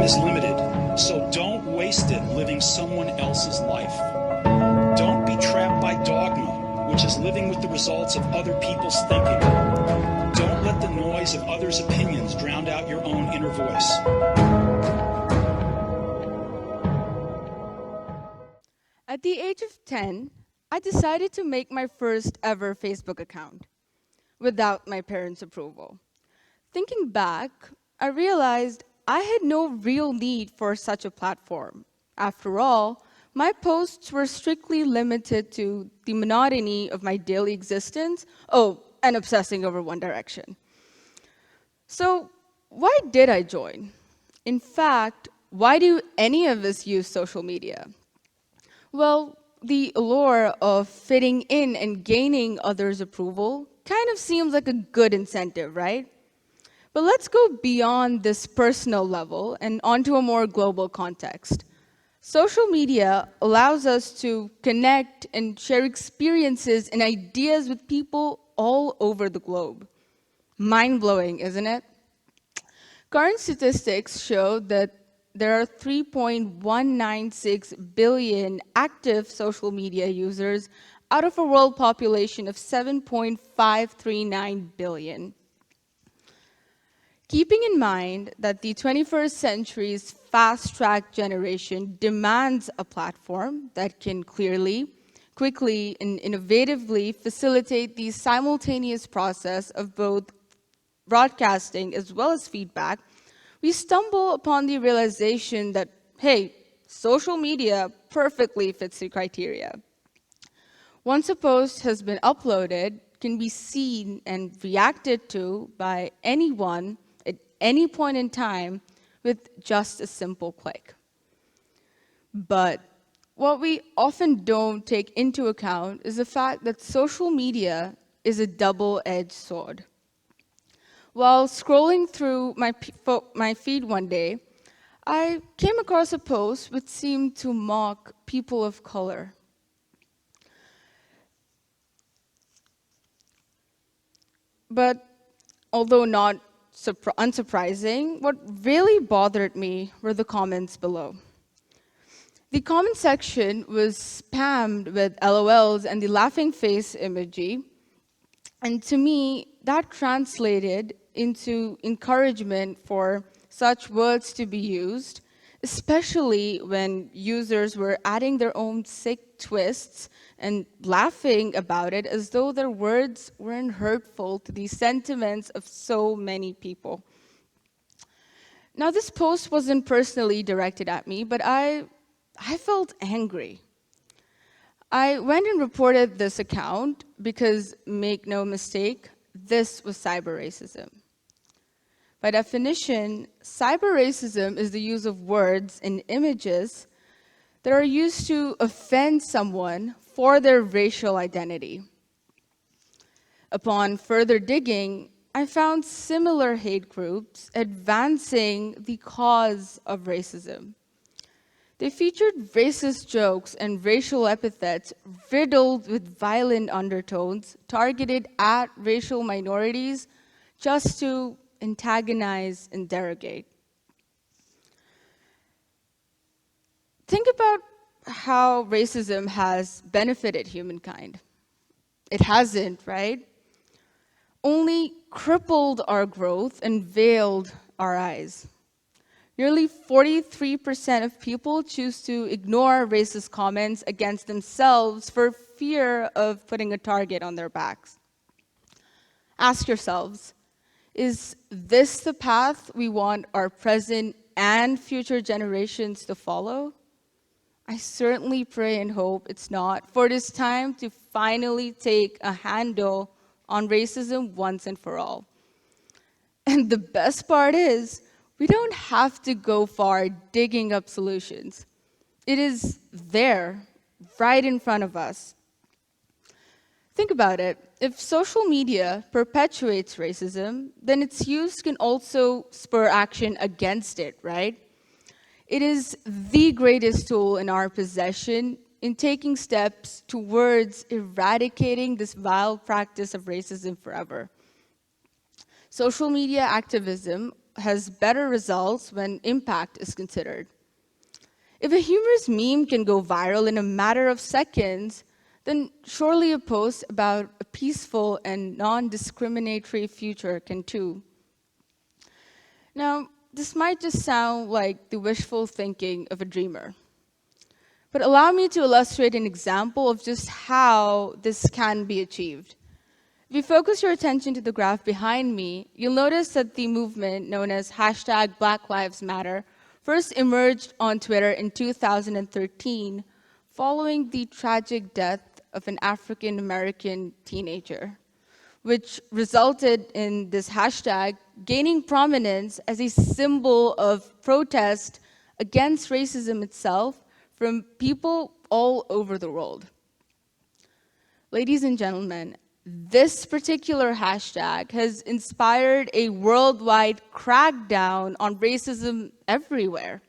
is limited, so don't waste it living someone else's life. Don't be trapped by dogma, which is living with the results of other people's thinking. Don't let the noise of others' opinions drown out your own inner voice. At the age of 10, I decided to make my first ever Facebook account without my parents' approval. Thinking back, I realized I had no real need for such a platform. After all, my posts were strictly limited to the monotony of my daily existence, and obsessing over One Direction. So, why did I join? In fact, why do any of us use social media? Well, the allure of fitting in and gaining others' approval kind of seems like a good incentive, right? But let's go beyond this personal level and onto a more global context. Social media allows us to connect and share experiences and ideas with people all over the globe. Mind-blowing, isn't it? Current statistics show that there are 3.196 billion active social media users out of a world population of 7.539 billion. Keeping in mind that the 21st century's fast-track generation demands a platform that can clearly, quickly, and innovatively facilitate the simultaneous process of both broadcasting as well as feedback, we stumble upon the realization that, hey, social media perfectly fits the criteria. Once a post has been uploaded, it can be seen and reacted to by anyone at any point in time with just a simple click. But what we often don't take into account is the fact that social media is a double-edged sword. While scrolling through my feed one day, I came across a post which seemed to mock people of color. But although not unsurprising, what really bothered me were the comments below. The comment section was spammed with LOLs and the laughing face emoji. And to me, that translated into encouragement for such words to be used, especially when users were adding their own sick twists and laughing about it as though their words weren't hurtful to the sentiments of so many people. Now, this post wasn't personally directed at me, but I felt angry. I went and reported this account because, make no mistake, this was cyber racism. By definition, cyber racism is the use of words and images that are used to offend someone for their racial identity. Upon further digging, I found similar hate groups advancing the cause of racism. They featured racist jokes and racial epithets riddled with violent undertones targeted at racial minorities just to antagonize and derogate. Think about how racism has benefited humankind. It hasn't, right? Only crippled our growth and veiled our eyes. Nearly 43% of people choose to ignore racist comments against themselves for fear of putting a target on their backs. Ask yourselves, is this the path we want our present and future generations to follow? I certainly pray and hope it's not, for it is time to finally take a handle on racism once and for all. And the best part is, we don't have to go far digging up solutions. It is there, right in front of us. Think about it. If social media perpetuates racism, then its use can also spur action against it, right? It is the greatest tool in our possession in taking steps towards eradicating this vile practice of racism forever. Social media activism has better results when impact is considered. If a humorous meme can go viral in a matter of seconds, then surely a post about a peaceful and non-discriminatory future can too. Now, this might just sound like the wishful thinking of a dreamer, but allow me to illustrate an example of just how this can be achieved. If you focus your attention to the graph behind me, you'll notice that the movement known as hashtag Black Lives Matter first emerged on Twitter in 2013, following the tragic death of an African-American teenager, which resulted in this hashtag gaining prominence as a symbol of protest against racism itself from people all over the world. Ladies and gentlemen, this particular hashtag has inspired a worldwide crackdown on racism everywhere.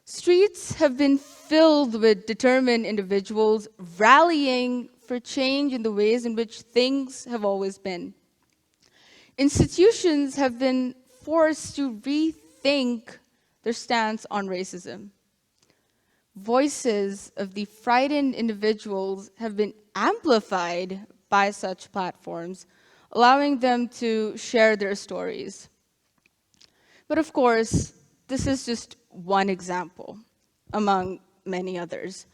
Streets have been filled with determined individuals rallying for change in the ways in which things have always been. Institutions have been forced to rethink their stance on racism. Voices of the frightened individuals have been amplified by such platforms, allowing them to share their stories. But of course, this is just one example among many others.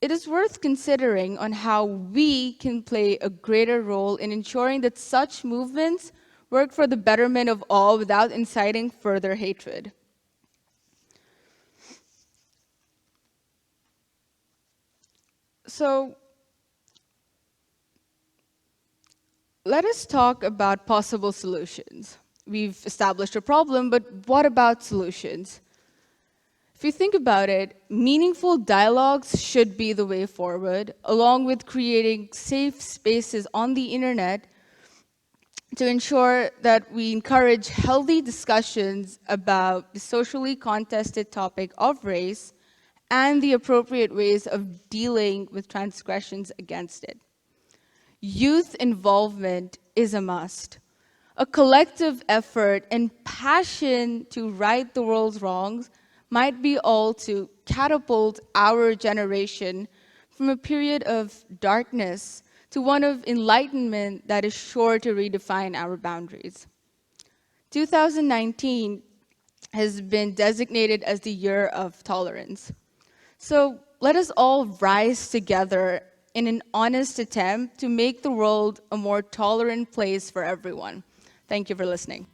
It is worth considering on how we can play a greater role in ensuring that such movements work for the betterment of all without inciting further hatred. So, let us talk about possible solutions. We've established a problem, but what about solutions? If you think about it, meaningful dialogues should be the way forward, along with creating safe spaces on the internet to ensure that we encourage healthy discussions about the socially contested topic of race and the appropriate ways of dealing with transgressions against it. Youth involvement is a must. A collective effort and passion to right the world's wrongs might be all to catapult our generation from a period of darkness to one of enlightenment that is sure to redefine our boundaries. 2019 has been designated as the year of tolerance. So let us all rise together in an honest attempt to make the world a more tolerant place for everyone. Thank you for listening.